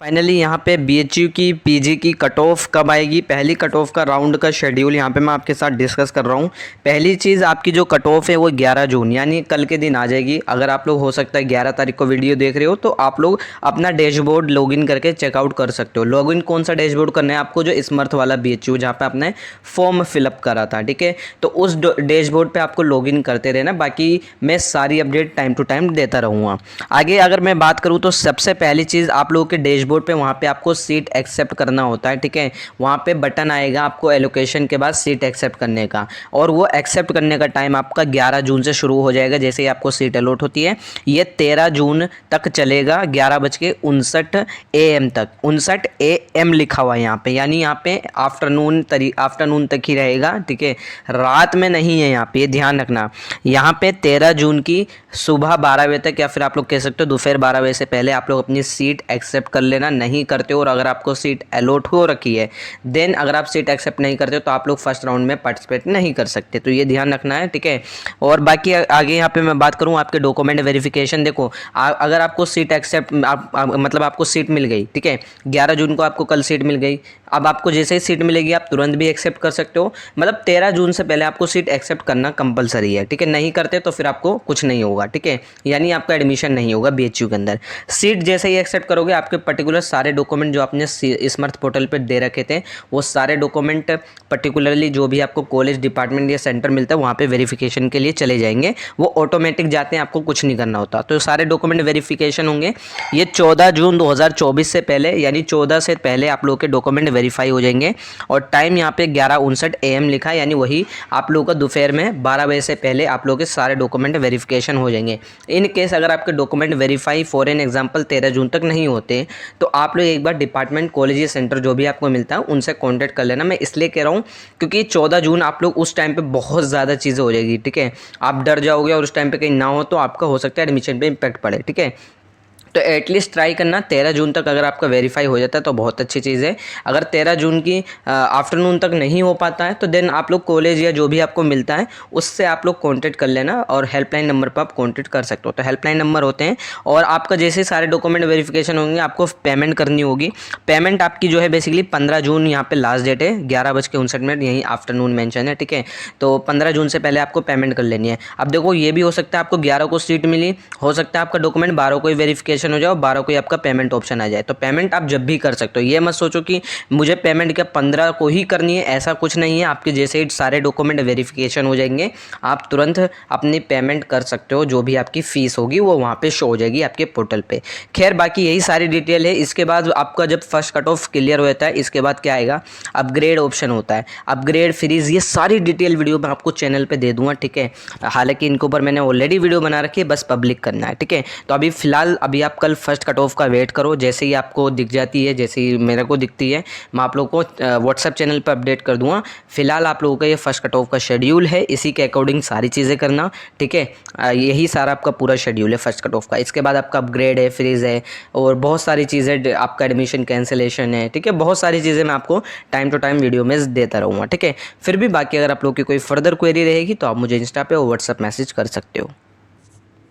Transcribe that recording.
Finally यहाँ पे BHU की पीजी की कट ऑफ कब आएगी, पहली कट ऑफ का राउंड का शेड्यूल यहाँ पे मैं आपके साथ डिस्कस कर रहा हूँ। पहली चीज़ आपकी जो कट ऑफ है वो 11 जून यानी कल के दिन आ जाएगी। अगर आप लोग हो सकता है 11 तारीख को वीडियो देख रहे हो तो आप लोग अपना डैशबोर्ड लॉगिन करके चेकआउट कर सकते हो। लॉगिन कौन सा डैशबोर्ड करना है आपको, जो स्मर्थ वाला बीएचयू जहाँ पे आपने फॉर्म फिलअप करा था, ठीक है। तो उस डैशबोर्ड पर आपको लॉगिन करते रहना, बाकी मैं सारी अपडेट टाइम टू टाइम देता रहूँगा। आगे अगर मैं बात करूँ तो सबसे पहली चीज़ आप लोगों के डैशबोर्ड पे वहाँ पे आपको सीट एक्सेप्ट करना होता है, ठीक है। वहाँ पे बटन आएगा आपको एलोकेशन के बाद सीट एक्सेप्ट करने का, और वो एक्सेप्ट करने का टाइम आपका 11 जून से शुरू हो जाएगा। जैसे ही आपको सीट अलॉट होती है ये 13 जून तक चलेगा, 11:59 AM तक। 59 AM लिखा हुआ है यहाँ पे, यानी यहाँ पे आफ्टरनून तक ही रहेगा, ठीक है। रात में नहीं है यहाँ पे, ये ध्यान रखना। यहाँ पे 13 जून की सुबह 12 बजे तक, या फिर आप लोग कह सकते हो दोपहर 12 बजे से पहले आप लोग अपनी सीट एक्सेप्ट कर लेना। नहीं करते हो और अगर आपको सीट अलॉट हो रखी है देन अगर आप सीट एक्सेप्ट नहीं करते हो तो आप लोग फर्स्ट राउंड में पार्टिसिपेट नहीं कर सकते, तो ये ध्यान रखना है, ठीक है। और बाकी आगे यहाँ पे मैं बात करूँ आपके डॉक्यूमेंट वेरिफिकेशन। देखो अगर आपको सीट एक्सेप्ट मतलब आपको सीट मिल गई, ठीक है, 11 जून को आपको कल सीट मिल गई। अब आपको जैसे ही सीट मिलेगी आप तुरंत भी एक्सेप्ट कर सकते हो, मतलब 13 जून से पहले आपको सीट एक्सेप्ट करना कंपलसरी है, ठीक है। नहीं करते तो फिर आपको कुछ नहीं होगा, ठीक है, यानी आपका एडमिशन नहीं होगा बीएचयू के अंदर। सीट जैसे ही एक्सेप्ट करोगे आपके पर्टिकुलर सारे डॉक्यूमेंट जो आपने स्मर्थ पोर्टल पे दे रखे थे वो सारे डॉक्यूमेंट पर्टिकुलरली जो भी आपको कॉलेज डिपार्टमेंट या सेंटर मिलता है वहाँ पे वेरिफिकेशन के लिए चले जाएंगे। वो ऑटोमेटिक जाते हैं, आपको कुछ नहीं करना होता। तो सारे डॉक्यूमेंट वेरिफिकेशन होंगे ये 14 जून 2024 से पहले, यानी 14 से पहले आप लोगों के डॉक्यूमेंट वेरीफाई हो जाएंगे। और टाइम यहाँ पे 11:59 AM लिखा है, यानी वही आप लोगों का दोपहर में 12 बजे से पहले आप लोगों के सारे डॉक्यूमेंट वेरिफिकेशन हो जाएंगे। इन केस अगर आपके document verify for an example 13 जून तक नहीं होते तो आप लोग एक बार डिपार्टमेंट कॉलेज या सेंटर जो भी आपको मिलता है उनसे कॉन्टैक्ट कर लेना। मैं इसलिए कह रहा हूँ क्योंकि 14 जून आप लोग उस टाइम पे बहुत ज़्यादा चीज़ें हो जाएगी, ठीक है। आप डर जाओगे और उस टाइम पे कहीं ना हो तो आपका हो सकता है एडमिशन पे इम्पैक्ट पड़े, ठीक है। तो एटलीस्ट ट्राई करना 13 जून तक अगर आपका वेरीफाई हो जाता है तो बहुत अच्छी चीज़ है। अगर 13 जून की आफ्टरनून तक नहीं हो पाता है तो देन आप लोग कॉलेज या जो भी आपको मिलता है उससे आप लोग कांटेक्ट कर लेना, और हेल्पलाइन नंबर पर आप कांटेक्ट कर सकते हो। तो हेल्पलाइन नंबर होते हैं, और आपका जैसे सारे डॉक्यूमेंट वेरिफिकेशन होंगे आपको पेमेंट करनी होगी। पेमेंट आपकी जो है बेसिकली 15 जून यहाँ पर लास्ट डेट है, 11:59 यहीं आफ्टरनून मेंशन है, ठीक है। तो 15 जून से पहले आपको पेमेंट कर लेनी है। अब देखो ये भी हो सकता है आपको 11 को सीट मिली, हो सकता है आपका डॉक्यूमेंट 12 को ही वेरिफिकेशन हो जाए, 12 को ही आपका पेमेंट ऑप्शन आ जाए। तो पेमेंट आप जब भी कर सकते हो, ये मत सोचो कि मुझे पेमेंट क्या 15 को ही करनी है, ऐसा कुछ नहीं है। आपके जैसे ही सारे डॉक्यूमेंट वेरिफिकेशन हो जाएंगे आप तुरंत अपनी पेमेंट कर सकते हो, जो भी आपकी फ़ीस होगी वो वहाँ पे शो हो जाएगी आपके पोर्टल पे। खैर बाकी यही सारी डिटेल है। इसके बाद आपका जब फर्स्ट कट ऑफ क्लियर हो जाता है इसके बाद क्या आएगा, अपग्रेड ऑप्शन होता है, अपग्रेड फ्रीज, ये सारी डिटेल वीडियो मैं आपको चैनल पर दे दूँगा, ठीक है। हालाँकि इनके ऊपर मैंने ऑलरेडी वीडियो बना रखी है, बस पब्लिक करना है, ठीक है। तो अभी फ़िलहाल अभी आप कल फर्स्ट कट ऑफ का वेट करो, जैसे ही आपको दिख जाती है, जैसे ही मेरे को दिखती है मैं आप लोगों को व्हाट्सएप चैनल पर अपडेट कर दूंगा। फिलहाल आप लोगों का ये फर्स्ट कट ऑफ का शेड्यूल है, इसी के अकॉर्डिंग सारी चीज़ें करना, ठीक है। यही सारा आपका पूरा शेड्यूल है फर्स्ट कट ऑफ का। इसके बाद आपका अपग्रेड है, फ्रीज है, और बहुत सारी चीज़ें, आपका एडमिशन कैंसिलेशन है, ठीक है। बहुत सारी चीज़ें मैं आपको टाइम टू टाइम वीडियो में देता रहूँगा, ठीक है। फिर भी बाकी अगर आप लोग की कोई फर्दर क्वेरी रहेगी तो आप मुझे इंस्टा पे और व्हाट्सएप मैसेज कर सकते हो।